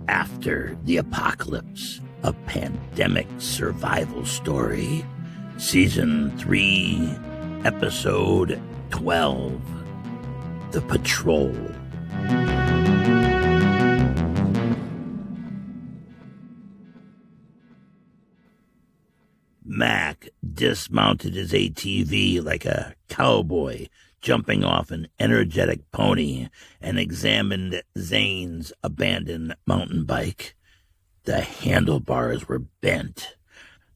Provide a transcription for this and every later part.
After the Apocalypse, a pandemic survival story. Season 3, Episode 12, The Patrol. Mac dismounted his ATV like a cowboy jumping off an energetic pony and examined Zane's abandoned mountain bike. The handlebars were bent.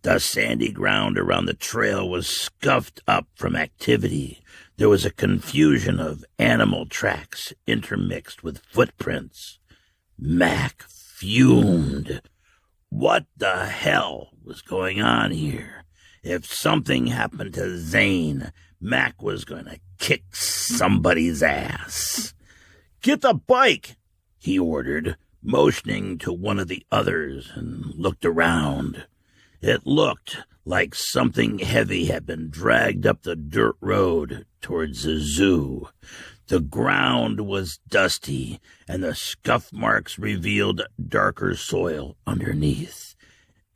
The sandy ground around the trail was scuffed up from activity. There was a confusion of animal tracks intermixed with footprints. Mac fumed. What the hell was going on here? If something happened to Zane, Mac was going to kick somebody's ass. "Get the bike," he ordered, motioning to one of the others, and looked around. It looked like something heavy had been dragged up the dirt road towards the zoo. The ground was dusty, and the scuff marks revealed darker soil underneath.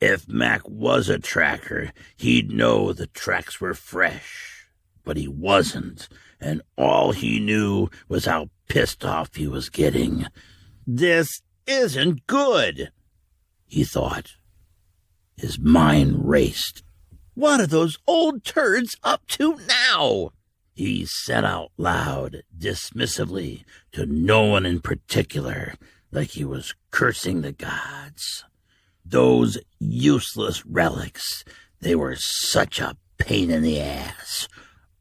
If Mac was a tracker, he'd know the tracks were fresh. But he wasn't, and all he knew was how pissed off he was getting. "This isn't good," he thought. His mind raced. "What are those old turds up to now?" He said out loud, dismissively, to no one in particular, like he was cursing the gods. Those useless relics, they were such a pain in the ass,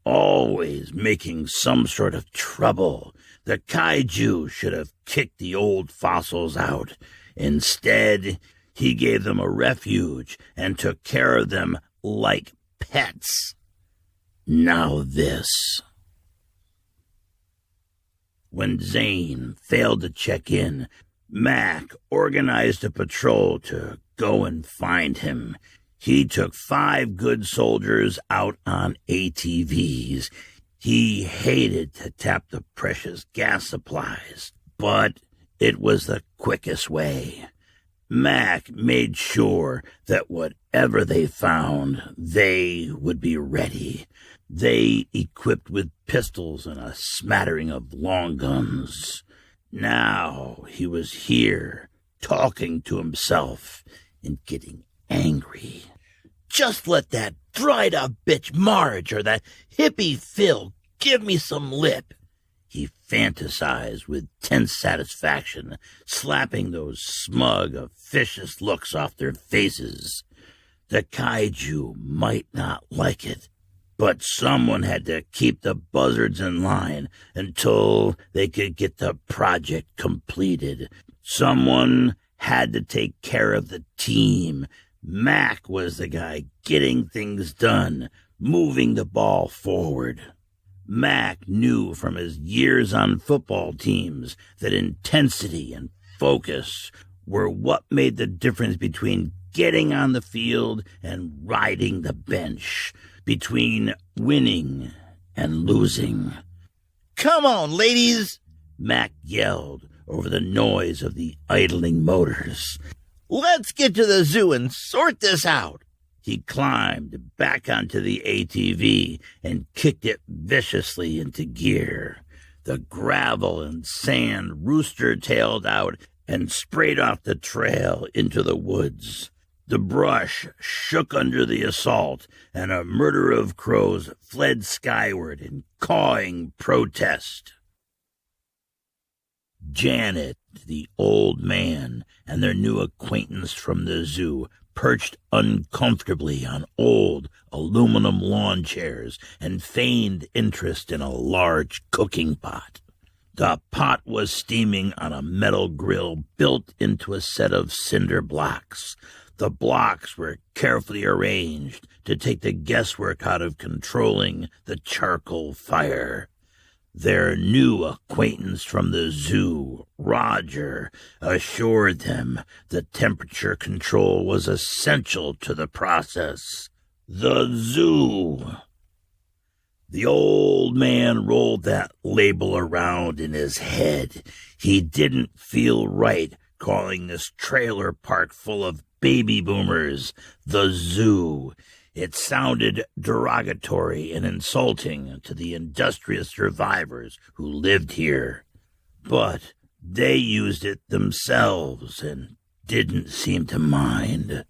always making some sort of trouble. The kaiju should have kicked the old fossils out. Instead, he gave them a refuge and took care of them like pets. Now this. When Zane failed to check in, Mac organized a patrol to go and find him. He took 5 good soldiers out on ATVs. He hated to tap the precious gas supplies, but it was the quickest way. Mac made sure that whatever they found, they would be ready. They equipped with pistols and a smattering of long guns. Now he was here, talking to himself and getting angry. "Just let that dried-up bitch Marge or that hippie Phil give me some lip," he fantasized with tense satisfaction, slapping those smug, officious looks off their faces. The kaiju might not like it, but someone had to keep the buzzards in line until they could get the project completed. Someone had to take care of the team. Mac was the guy getting things done, moving the ball forward. Mac knew from his years on football teams that intensity and focus were what made the difference between getting on the field and riding the bench, between winning and losing. "Come on, ladies!" Mac yelled over the noise of the idling motors. "Let's get to the zoo and sort this out." He climbed back onto the ATV and kicked it viciously into gear. The gravel and sand rooster-tailed out and sprayed off the trail into the woods. The brush shook under the assault, and a murder of crows fled skyward in cawing protest. Janet, the old man, and their new acquaintance from the zoo perched uncomfortably on old aluminum lawn chairs and feigned interest in a large cooking pot. The pot was steaming on a metal grill built into a set of cinder blocks. The blocks were carefully arranged to take the guesswork out of controlling the charcoal fire. Their new acquaintance from the zoo, Roger, assured them the temperature control was essential to the process. The zoo. The old man rolled that label around in his head. He didn't feel right calling this trailer park full of baby boomers the zoo. It sounded derogatory and insulting to the industrious survivors who lived here. But they used it themselves and didn't seem to mind.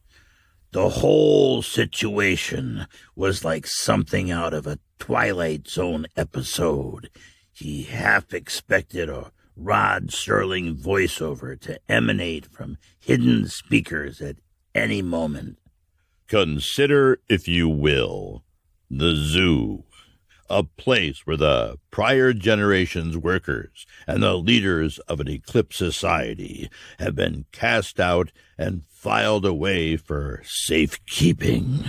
The whole situation was like something out of a Twilight Zone episode. He half expected a Rod Serling voiceover to emanate from hidden speakers at any moment. Consider, if you will, the zoo, a place where the prior generation's workers and the leaders of an eclipse society have been cast out and filed away for safekeeping.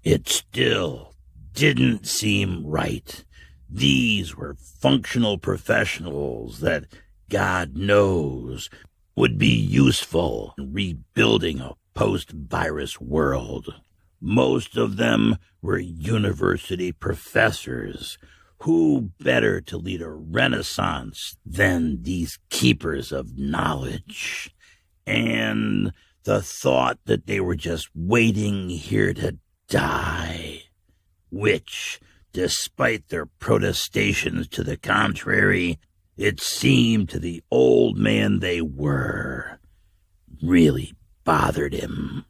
It still didn't seem right. These were functional professionals that, God knows, would be useful in rebuilding a post-virus world. Most of them were university professors. Who better to lead a renaissance than these keepers of knowledge? And the thought that they were just waiting here to die, which, despite their protestations to the contrary, it seemed to the old man they were, really bothered him.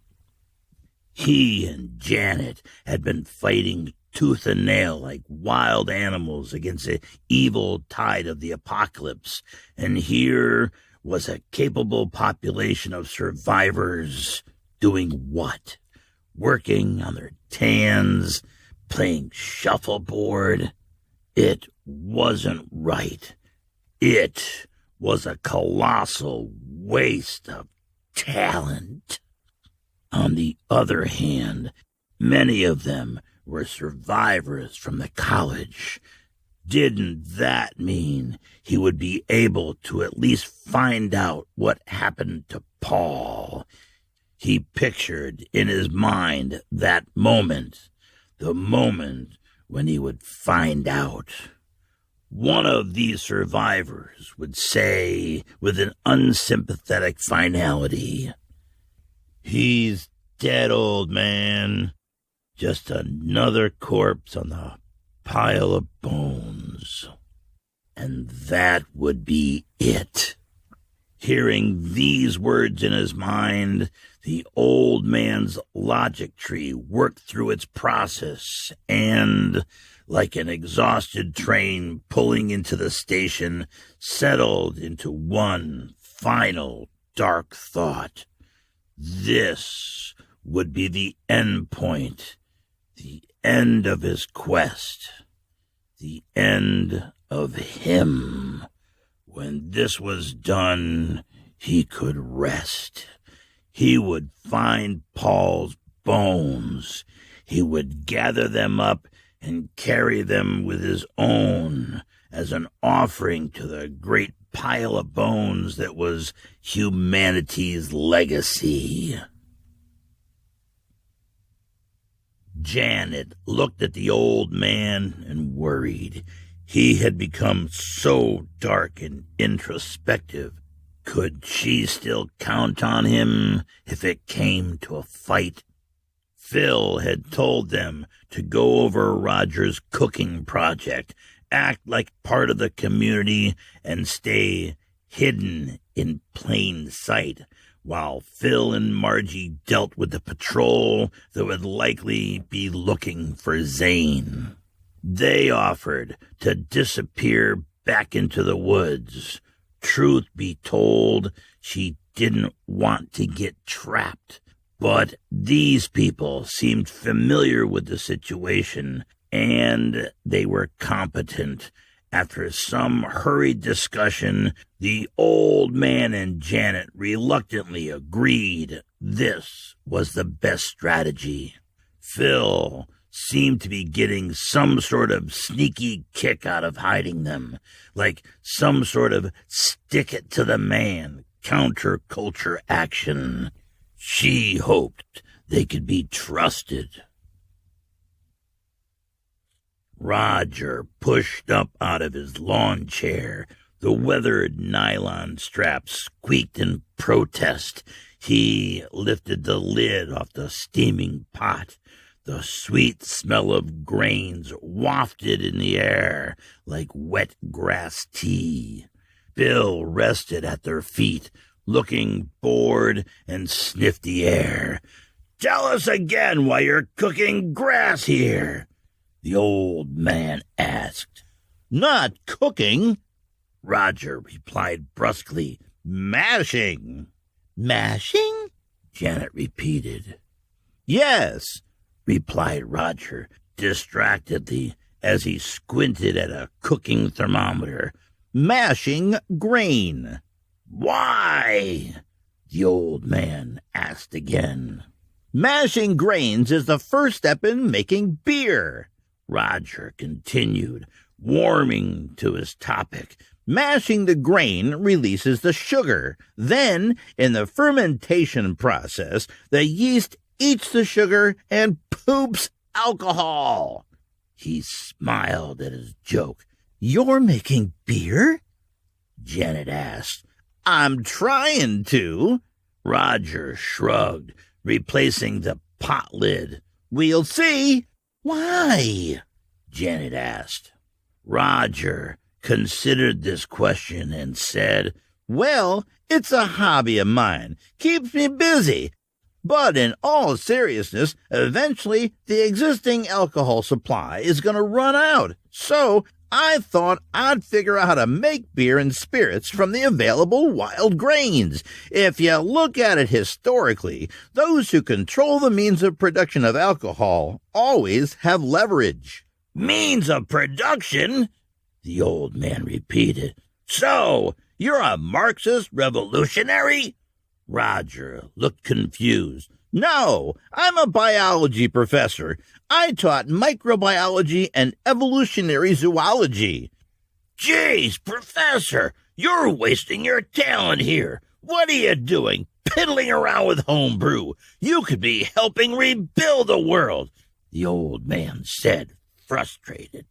He and Janet had been fighting tooth and nail like wild animals against the evil tide of the apocalypse, and here was a capable population of survivors doing what? Working on their tans, playing shuffleboard. It wasn't right. It was a colossal waste of talent. On the other hand, many of them were survivors from the college. Didn't that mean he would be able to at least find out what happened to Paul? He pictured in his mind that moment, the moment when he would find out. One of these survivors would say with an unsympathetic finality, "He's dead, old man. Just another corpse on the pile of bones." And that would be it. Hearing these words in his mind, the old man's logic tree worked through its process and, like an exhausted train pulling into the station, settled into one final dark thought. This would be the end point, the end of his quest, the end of him. When this was done, he could rest. He would find Paul's bones. He would gather them up and carry them with his own as an offering to the great pile of bones that was humanity's legacy. Janet looked at the old man and worried. He had become so dark and introspective. Could she still count on him if it came to a fight? Phil had told them to go over Roger's cooking project, act like part of the community, and stay hidden in plain sight, while Phil and Margie dealt with the patrol that would likely be looking for Zane. They offered to disappear back into the woods. Truth be told, she didn't want to get trapped. But these people seemed familiar with the situation, and they were competent. After some hurried discussion, the old man and Janet reluctantly agreed this was the best strategy. Phil seemed to be getting some sort of sneaky kick out of hiding them, like some sort of stick-it-to-the-man counterculture action. She hoped they could be trusted. Roger pushed up out of his lawn chair, The weathered nylon straps squeaked in protest. He lifted the lid off the steaming pot. The sweet smell of grains wafted in the air like wet grass tea. Bill rested at their feet, looking bored, and sniffed the air. "Tell us again why you're cooking grass here," the old man asked. "Not cooking," Roger replied brusquely. "Mashing." "Mashing?" Janet repeated. "Yes," replied Roger distractedly as he squinted at a cooking thermometer. "Mashing grain." "Why?" the old man asked again. "Mashing grains is the first step in making beer," Roger continued, warming to his topic. "Mashing the grain releases the sugar. Then, in the fermentation process, the yeast eats the sugar and poops alcohol." He smiled at his joke. "You're making beer?" Janet asked. "I'm trying to." Roger shrugged, replacing the pot lid. "We'll see." "Why?" Janet asked. Roger considered this question and said, "Well, it's a hobby of mine. Keeps me busy. But in all seriousness, eventually the existing alcohol supply is going to run out. So I thought I'd figure out how to make beer and spirits from the available wild grains. If you look at it historically, those who control the means of production of alcohol always have leverage." "Means of production?" the old man repeated. "So, you're a Marxist revolutionary?" Roger looked confused. "No, I'm a biology professor. I taught microbiology and evolutionary zoology." "Geez, Professor, you're wasting your talent here. What are you doing, piddling around with homebrew? You could be helping rebuild the world," the old man said, frustrated.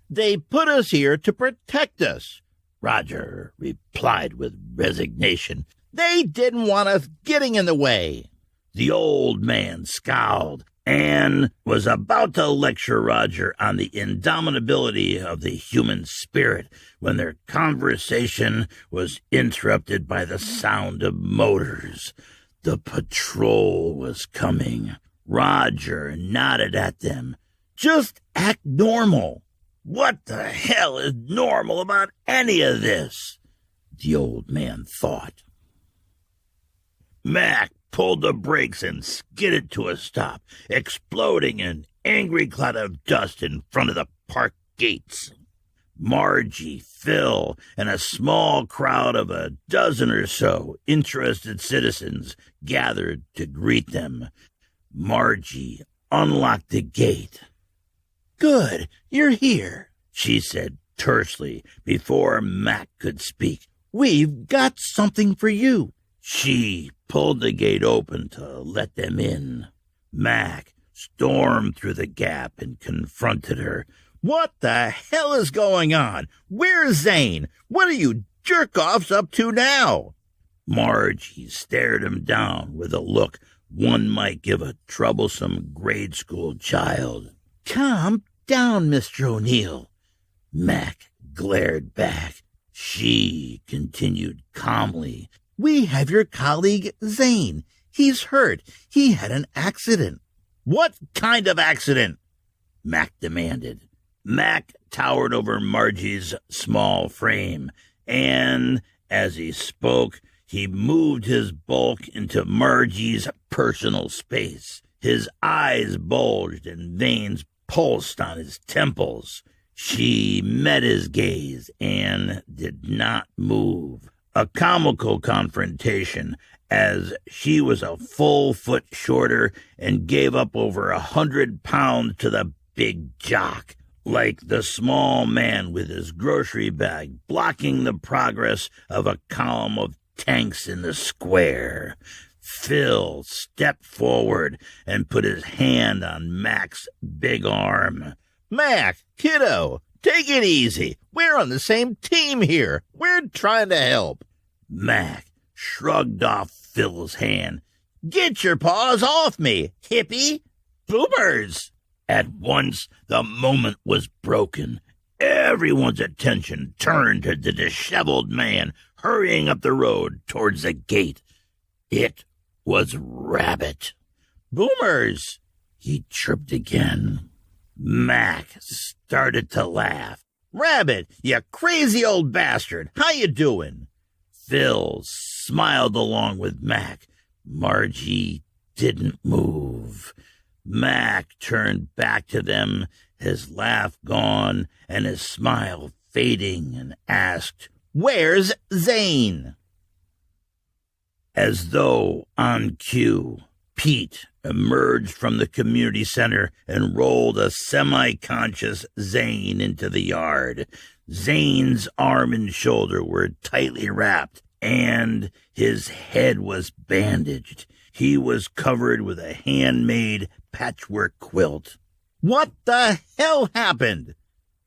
"They put us here to protect us," Roger replied with resignation. "They didn't want us getting in the way." The old man scowled and was about to lecture Roger on the indomitability of the human spirit when their conversation was interrupted by the sound of motors. The patrol was coming. Roger nodded at them. "Just act normal." "What the hell is normal about any of this?" the old man thought. Mac pulled the brakes and skidded to a stop, exploding an angry cloud of dust in front of the park gates. Margie, Phil, and a small crowd of a dozen or so interested citizens gathered to greet them. Margie unlocked the gate. "Good, you're here," she said tersely before Mac could speak. "We've got something for you." She pulled the gate open to let them in. Mac stormed through the gap and confronted her. "What the hell is going on? Where's Zane? What are you jerk-offs up to now?" Margie stared him down with a look one might give a troublesome grade school child. "Calm down, Mr. O'Neill," Mac glared back. She continued calmly. "We have your colleague Zane. He's hurt. He had an accident." "What kind of accident?" Mac demanded. Mac towered over Margie's small frame, and as he spoke, he moved his bulk into Margie's personal space. His eyes bulged and veins pulsed on his temples. She met his gaze and did not move. A comical confrontation, as she was a full foot shorter and gave up over 100 pounds to the big jock, like the small man with his grocery bag blocking the progress of a column of tanks in the square. Phil stepped forward and put his hand on Mac's big arm. "Mac, kiddo, Take it easy. We're on the same team here. We're trying to help. Mac shrugged off Phil's hand. Get your paws off me, hippie. Boomers! At once, the moment was broken. Everyone's attention turned to the disheveled man hurrying up the road towards the gate. It was Rabbit. Boomers! He chirped again. Mac started to laugh. Rabbit, you crazy old bastard. How you doing? Phil smiled along with Mac. Margie didn't move. Mac turned back to them, his laugh gone and his smile fading, and asked, Where's Zane? As though on cue, Pete emerged from the community center and rolled a semi-conscious Zane into the yard. Zane's arm and shoulder were tightly wrapped, and his head was bandaged. He was covered with a handmade patchwork quilt. What the hell happened?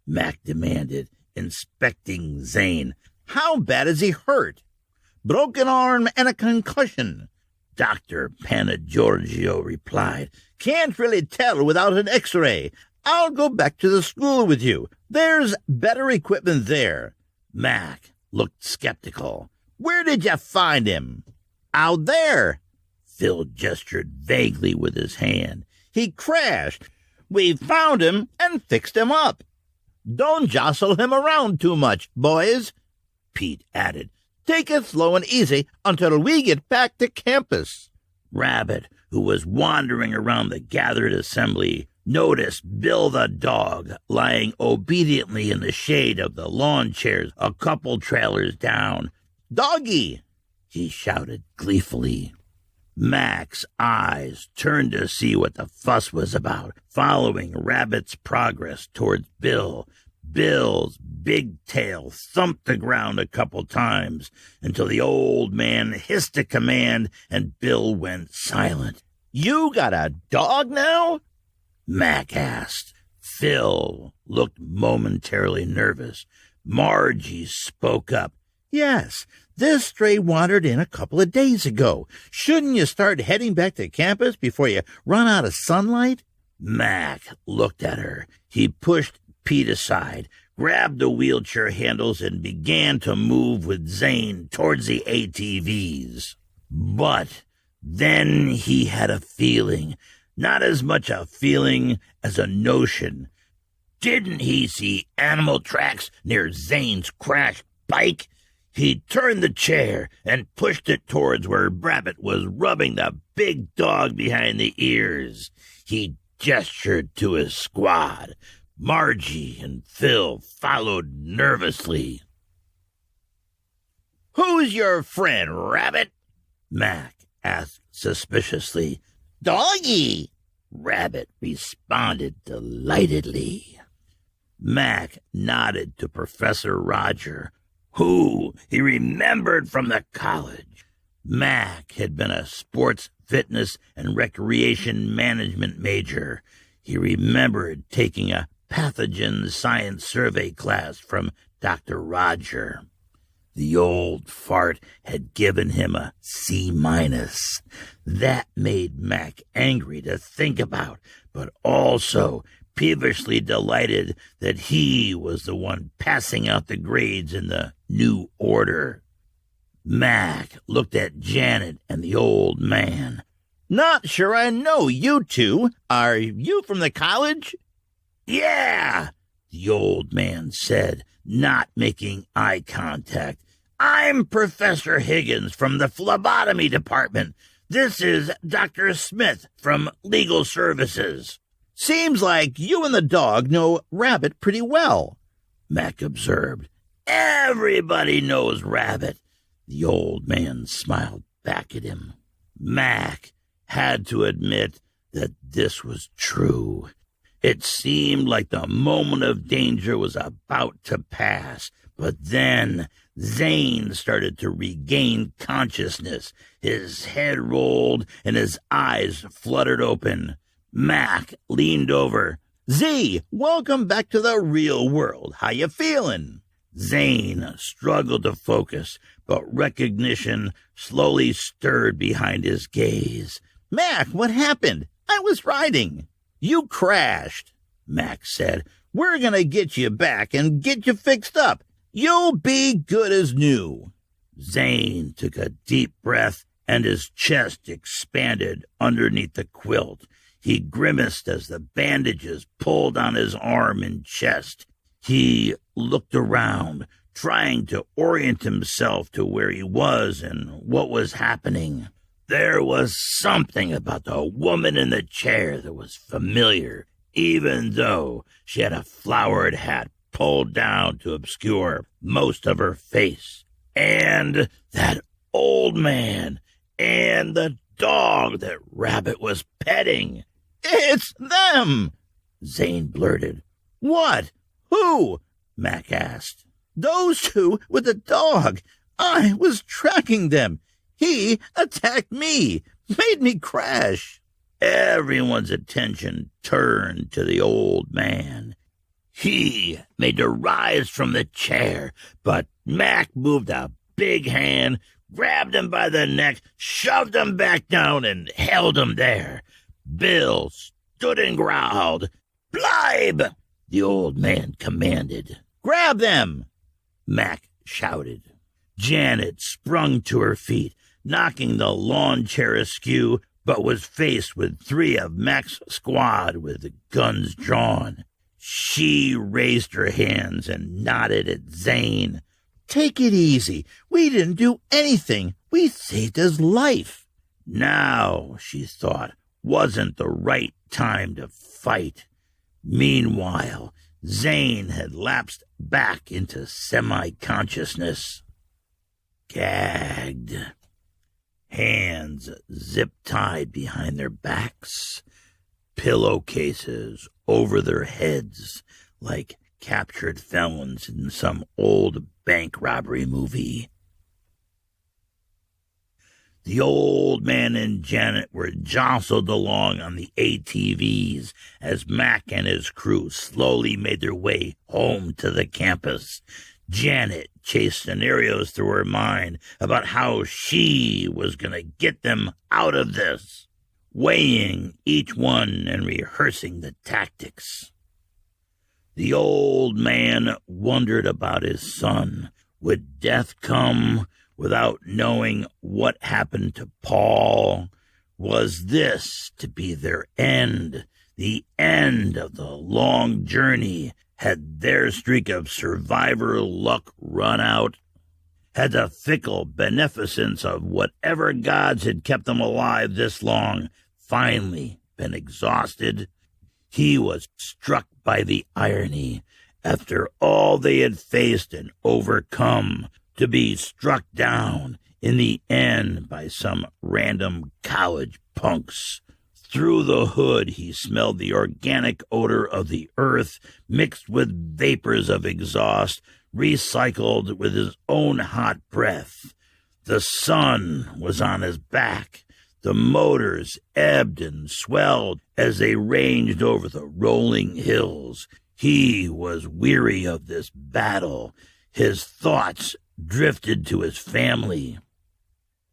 Mac demanded, inspecting Zane. How bad is he hurt? Broken arm and a concussion. Dr. Panagiorgio replied. Can't really tell without an x-ray. I'll go back to the school with you. There's better equipment there. Mac looked skeptical. Where did you find him? Out there. Phil gestured vaguely with his hand. He crashed. We found him and fixed him up. Don't jostle him around too much, boys, Pete added. Take it slow and easy until we get back to campus. Rabbit, who was wandering around the gathered assembly, noticed Bill the dog lying obediently in the shade of the lawn chairs a couple trailers down. Doggy! He shouted gleefully. Mac's eyes turned to see what the fuss was about, following Rabbit's progress towards Bill. Bill's big tail thumped the ground a couple times until the old man hissed a command and Bill went silent. You got a dog now? Mac asked. Phil looked momentarily nervous. Margie spoke up. Yes, this stray wandered in a couple of days ago. Shouldn't you start heading back to campus before you run out of sunlight? Mac looked at her. He pushed Pete aside, grabbed the wheelchair handles, and began to move with Zane towards the ATVs. But then he had a feeling, not as much a feeling as a notion. Didn't he see animal tracks near Zane's crashed bike? He turned the chair and pushed it towards where Rabbit was rubbing the big dog behind the ears. He gestured to his squad. Margie and Phil followed nervously. Who's your friend, Rabbit? Mac asked suspiciously. Doggy! Rabbit responded delightedly. Mac nodded to Professor Roger, who he remembered from the college. Mac had been a sports, fitness, and recreation management major. He remembered taking a pathogen science survey class from Dr. Roger. The old fart had given him a C-. That made Mac angry to think about, but also peevishly delighted that he was the one passing out the grades in the new order. Mac looked at Janet and the old man. Not sure I know you two. Are you from the college? Yeah, the old man said, not making eye contact. I'm Professor Higgins from the phlebotomy department. This is Dr. Smith from Legal Services. Seems like you and the dog know Rabbit pretty well, Mac observed. Everybody knows Rabbit. The old man smiled back at him. Mac had to admit that this was true. It seemed like the moment of danger was about to pass, but then Zane started to regain consciousness. His head rolled and his eyes fluttered open. Mac leaned over. Z, welcome back to the real world. How you feeling? Zane struggled to focus, but recognition slowly stirred behind his gaze. Mac, what happened? I was riding. You crashed, Mac said. We're going to get you back and get you fixed up. You'll be good as new. Zane took a deep breath, and his chest expanded underneath the quilt. He grimaced as the bandages pulled on his arm and chest. He looked around, trying to orient himself to where he was and what was happening. There was something about the woman in the chair that was familiar, even though she had a flowered hat pulled down to obscure most of her face. And that old man and the dog that Rabbit was petting. It's them, Zane blurted. What? Who? Mac asked. Those two with the dog. I was tracking them. He attacked me, made me crash. Everyone's attention turned to the old man. He made to rise from the chair, but Mac moved a big hand, grabbed him by the neck, shoved him back down, and held him there. Bill stood and growled. Bleib! The old man commanded. Grab them! Mac shouted. Janet sprung to her feet, knocking the lawn chair askew, but was faced with 3 of Mac's squad with guns drawn. She raised her hands and nodded at Zane. Take it easy. We didn't do anything. We saved his life. Now, she thought, wasn't the right time to fight. Meanwhile, Zane had lapsed back into semi-consciousness. Gagged. Hands zip-tied behind their backs. Pillowcases over their heads like captured felons in some old bank robbery movie. The old man and Janet were jostled along on the ATVs as Mac and his crew slowly made their way home to the campus. Janet chased scenarios through her mind about how she was going to get them out of this, weighing each one and rehearsing the tactics. The old man wondered about his son. Would death come without knowing what happened to Paul? Was this to be their end, the end of the long journey? Had their streak of survivor luck run out? Had the fickle beneficence of whatever gods had kept them alive this long finally been exhausted? He was struck by the irony, after all they had faced and overcome, to be struck down in the end by some random college punks. Through the hood he smelled the organic odor of the earth, mixed with vapors of exhaust, recycled with his own hot breath. The sun was on his back. The motors ebbed and swelled as they ranged over the rolling hills. He was weary of this battle. His thoughts drifted to his family.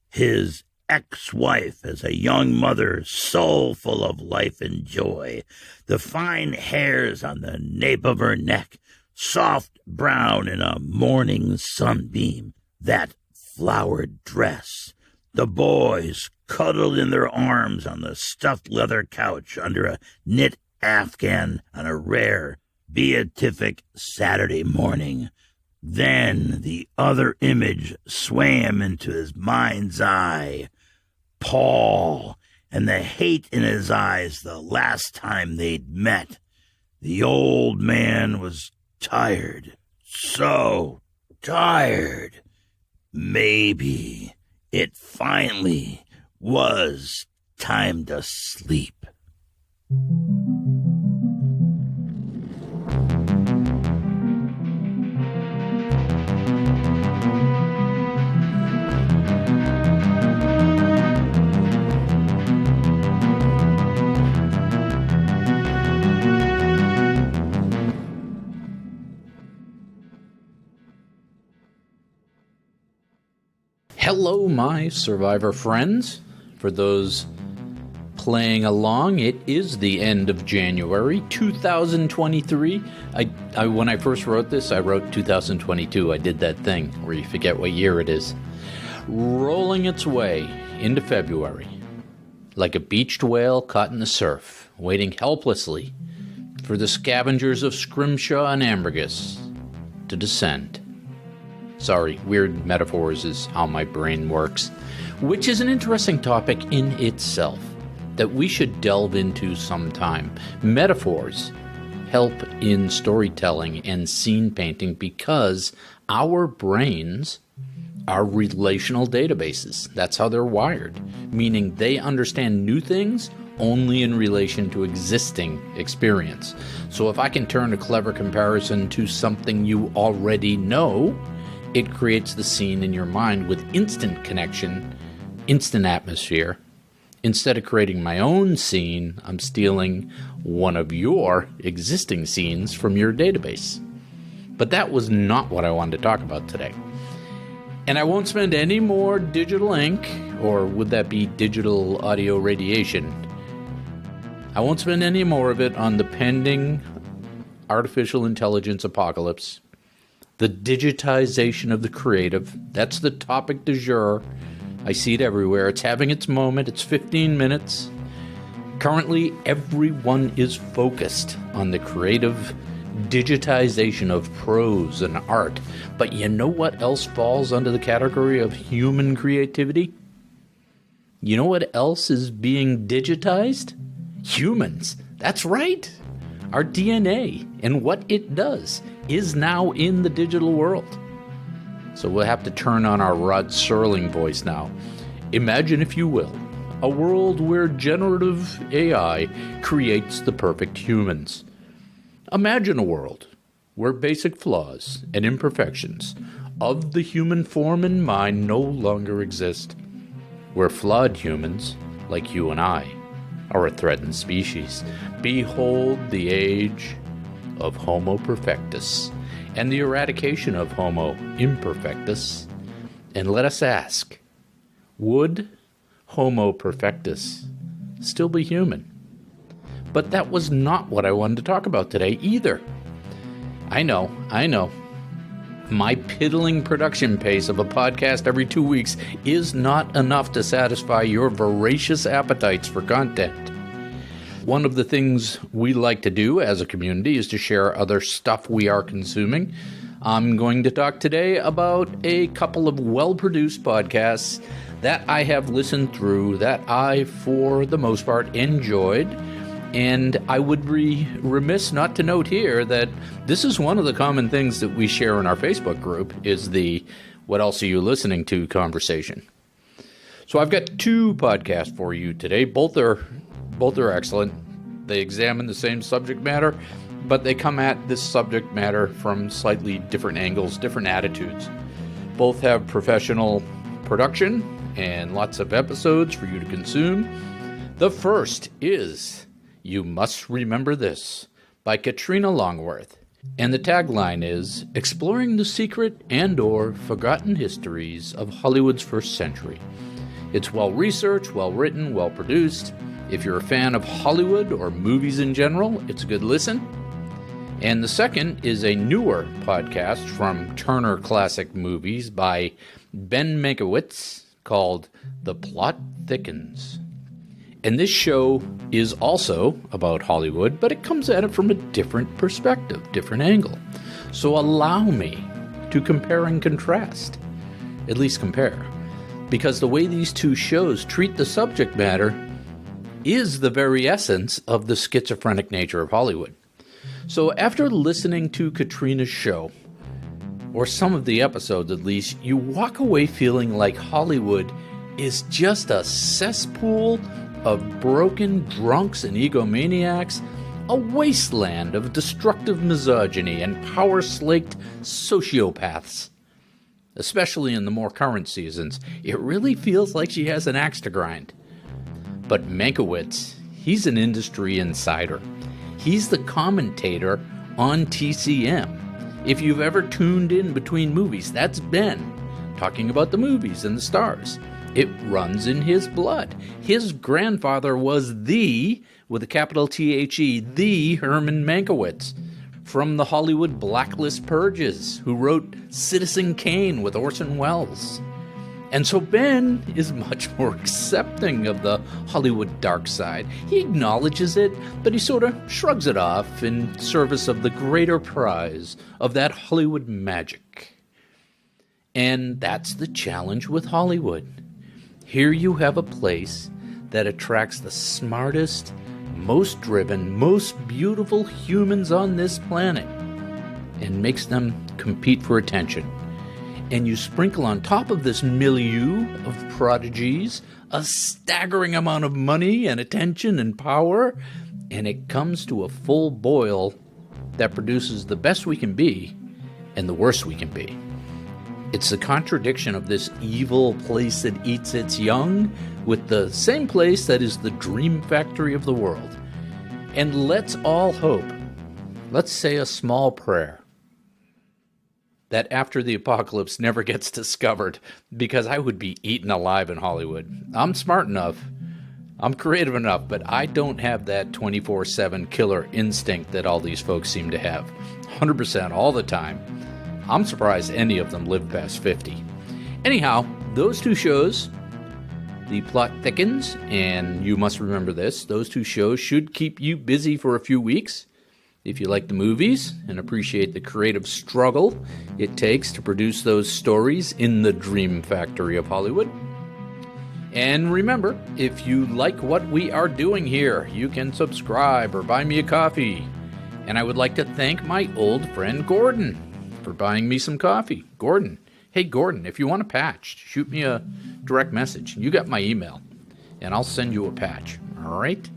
His ex-wife as a young mother, soul full of life and joy. The fine hairs on the nape of her neck, soft brown in a morning sunbeam. That flowered dress. The boys cuddled in their arms on the stuffed leather couch under a knit afghan on a rare, beatific Saturday morning. Then the other image swam into his mind's eye. Paul, and the hate in his eyes the last time they'd met. The old man was tired. So tired. Maybe it finally was time to sleep. Hello, my survivor friends. For those playing along, it is the end of January 2023. When I first wrote this, I wrote 2022. I did that thing where you forget what year it is. Rolling its way into February, like a beached whale caught in the surf, waiting helplessly for the scavengers of Scrimshaw and Ambergris to descend. Sorry, weird metaphors is how my brain works, which is an interesting topic in itself that we should delve into sometime. Metaphors help in storytelling and scene painting because our brains are relational databases. That's how they're wired, meaning they understand new things only in relation to existing experience. So if I can turn a clever comparison to something you already know, it creates the scene in your mind with instant connection, instant atmosphere. Instead of creating my own scene, I'm stealing one of your existing scenes from your database. But that was not what I wanted to talk about today. And I won't spend any more digital ink, or would that be digital audio radiation? I won't spend any more of it on the pending artificial intelligence apocalypse. The digitization of the creative, that's the topic du jour. I see it everywhere. It's having its moment. It's 15 minutes. Currently, everyone is focused on the creative digitization of prose and art. But you know what else falls under the category of human creativity? You know what else is being digitized? Humans. That's right. Our DNA and what it does is now in the digital world. So we'll have to turn on our Rod Serling voice now. Imagine, if you will, a world where generative AI creates the perfect humans. Imagine a world where basic flaws and imperfections of the human form and mind no longer exist, where flawed humans, like you and I, are a threatened species. Behold the age of Homo perfectus and the eradication of Homo imperfectus. And let us ask, would Homo perfectus still be human? But that was not what I wanted to talk about today either. I know. My piddling production pace of a podcast every 2 weeks is not enough to satisfy your voracious appetites for content. One of the things we like to do as a community is to share other stuff we are consuming. I'm going to talk today about a couple of well-produced podcasts that I have listened through that I, for the most part, enjoyed. And I would be remiss not to note here that this is one of the common things that we share in our Facebook group is the "what else are you listening to" conversation. So I've got two podcasts for you today. Both are excellent. They examine the same subject matter, but they come at this subject matter from slightly different angles, different attitudes. Both have professional production and lots of episodes for you to consume. The first is "You Must Remember This" by Katrina Longworth. And the tagline is "Exploring the Secret and/or Forgotten Histories of Hollywood's First Century." It's well-researched, well-written, well-produced. If you're a fan of Hollywood or movies in general, it's a good listen. And the second is a newer podcast from Turner Classic Movies by Ben Mankiewicz called "The Plot Thickens." And this show is also about Hollywood, but it comes at it from a different perspective, different angle. So allow me to compare and contrast, at least compare, because the way these two shows treat the subject matter is the very essence of the schizophrenic nature of Hollywood. So after listening to Katrina's show, or some of the episodes at least, you walk away feeling like Hollywood is just a cesspool of broken drunks and egomaniacs, a wasteland of destructive misogyny and power-slaked sociopaths. Especially in the more current seasons, it really feels like she has an axe to grind. But Mankiewicz, he's an industry insider. He's the commentator on TCM. If you've ever tuned in between movies, that's Ben talking about the movies and the stars. It runs in his blood. His grandfather was the, with a capital T-H-E, the Herman Mankiewicz from the Hollywood Blacklist Purges, who wrote Citizen Kane with Orson Welles. And so Ben is much more accepting of the Hollywood dark side. He acknowledges it, but he sort of shrugs it off in service of the greater prize of that Hollywood magic. And that's the challenge with Hollywood. Here you have a place that attracts the smartest, most driven, most beautiful humans on this planet and makes them compete for attention. And you sprinkle on top of this milieu of prodigies a staggering amount of money and attention and power, and it comes to a full boil that produces the best we can be and the worst we can be. It's the contradiction of this evil place that eats its young with the same place that is the dream factory of the world. And let's all hope, let's say a small prayer, that after the apocalypse never gets discovered, because I would be eaten alive in Hollywood. I'm smart enough, I'm creative enough, but I don't have that 24/7 killer instinct that all these folks seem to have. 100% all the time. I'm surprised any of them live past 50. Anyhow, those two shows, the plot thickens, and you must remember this, those two shows should keep you busy for a few weeks. If you like the movies and appreciate the creative struggle it takes to produce those stories in the dream factory of Hollywood. And remember, if you like what we are doing here, you can subscribe or buy me a coffee. And I would like to thank my old friend Gordon for buying me some coffee. Gordon, hey Gordon, if you want a patch, shoot me a direct message. You got my email, and I'll send you a patch. All right?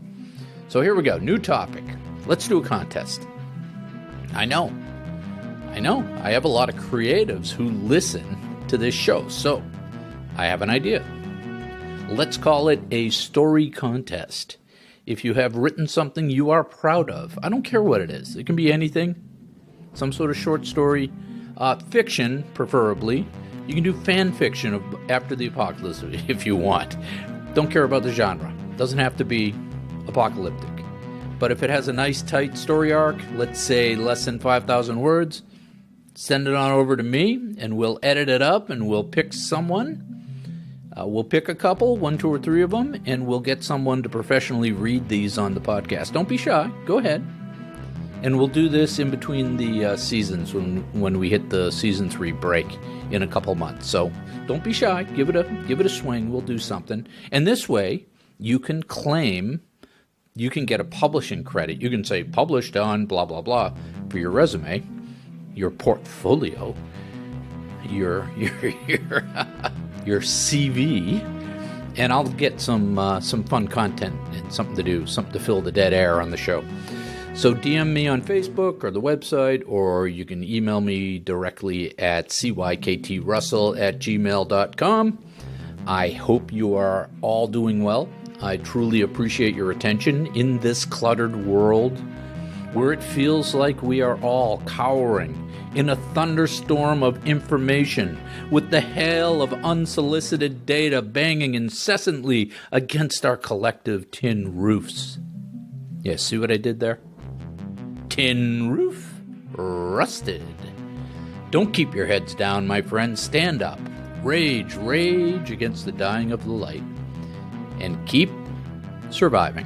So here we go, new topic. Let's do a contest. I know. I have a lot of creatives who listen to this show, so I have an idea. Let's call it a story contest. If you have written something you are proud of, I don't care what it is. It can be anything. Some sort of short story, fiction preferably. You can do fan fiction of After the Apocalypse if you want. Don't care about the genre. It doesn't have to be apocalyptic. But if it has a nice tight story arc, let's say less than 5,000 words, send it on over to me and we'll edit it up and we'll pick someone. We'll pick a couple, 1, 2, or 3 of them, and we'll get someone to professionally read these on the podcast. Don't be shy. Go ahead. And we'll do this in between the seasons when we hit the season 3 break in a couple months. So don't be shy. Give it a swing. We'll do something. And this way, you can claim, you can get a publishing credit. You can say published on blah, blah, blah for your resume, your portfolio, your CV, and I'll get some fun content and something to do, something to fill the dead air on the show. So DM me on Facebook or the website, or you can email me directly at cykktrussell@gmail.com. I hope you are all doing well. I truly appreciate your attention in this cluttered world where it feels like we are all cowering in a thunderstorm of information with the hail of unsolicited data banging incessantly against our collective tin roofs. Yeah, see what I did there? Tin roof rusted. Don't keep your heads down, my friends. Stand up. Rage against the dying of the light. And keep surviving.